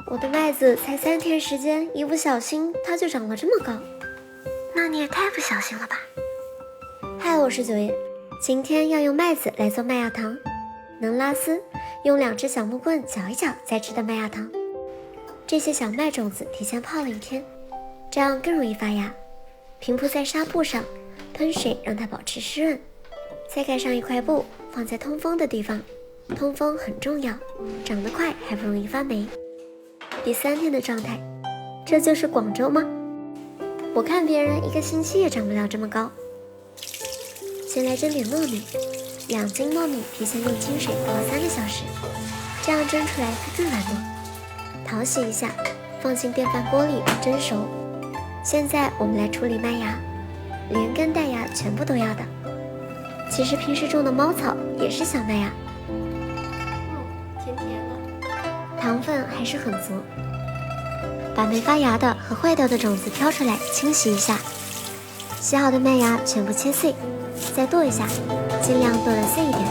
我的麦子才3天时间，一不小心它就长了这么高。那你也太不小心了吧。嗨，我是九爷，今天要用麦子来做麦芽糖，能拉丝，用2只小木棍搅一搅再吃的麦芽糖。这些小麦种子提前泡了1天，这样更容易发芽。平铺在纱布上，喷水让它保持湿润，再盖上一块布，放在通风的地方。通风很重要，长得快还不容易发霉。第3天的状态，这就是广州吗？我看别人1个星期也长不了这么高。先来蒸点糯米，2斤糯米提前用清水泡3个小时，这样蒸出来会更软糯。淘洗一下，放进电饭锅里蒸熟。现在我们来处理麦芽，连根带芽全部都要的。其实平时种的猫草也是小麦芽，甜甜的，糖分还是很足。把没发芽的和坏掉的种子挑出来清洗一下，洗好的麦芽全部切碎，再剁一下，尽量剁得碎一点。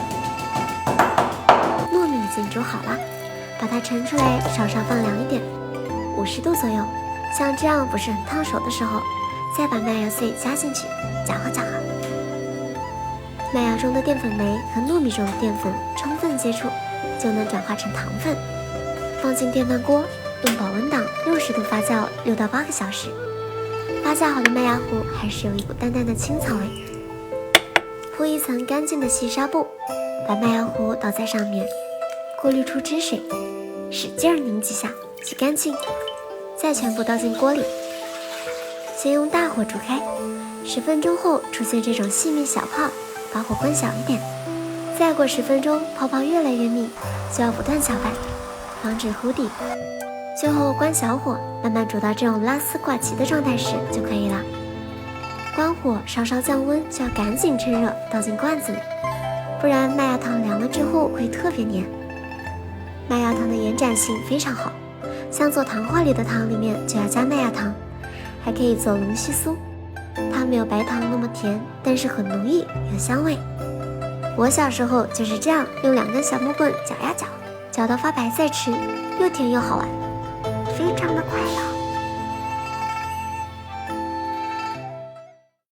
糯米已经煮好了，把它盛出来，稍稍放凉一点，50度左右。像这样不是很烫手的时候，再把麦芽碎加进去，搅和搅和。麦芽中的淀粉酶和糯米中的淀粉充分接触，就能转化成糖分。放进电饭锅，用保温档60度发酵6到8个小时。发酵好的麦芽糊还是有一股淡淡的青草味。铺一层干净的细纱布，把麦芽糊倒在上面，过滤出汁水，使劲拧几下，洗干净，再全部倒进锅里。先用大火煮开，10分钟后出现这种细密小泡，把火关小一点。再过10分钟，泡泡越来越密，就要不断搅拌，防止糊底。最后关小火，慢慢煮到这种拉丝挂齐的状态时就可以了。关火，稍稍降温，就要赶紧趁热倒进罐子里，不然麦芽糖凉了之后会特别黏。麦芽糖的延展性非常好，像做糖画里的糖里面就要加麦芽糖，还可以做龙须酥。它没有白糖那么甜，但是很浓郁有香味。我小时候就是这样用2根小木棍搅呀搅，搅到发白再吃，又甜又好玩，非常的快乐。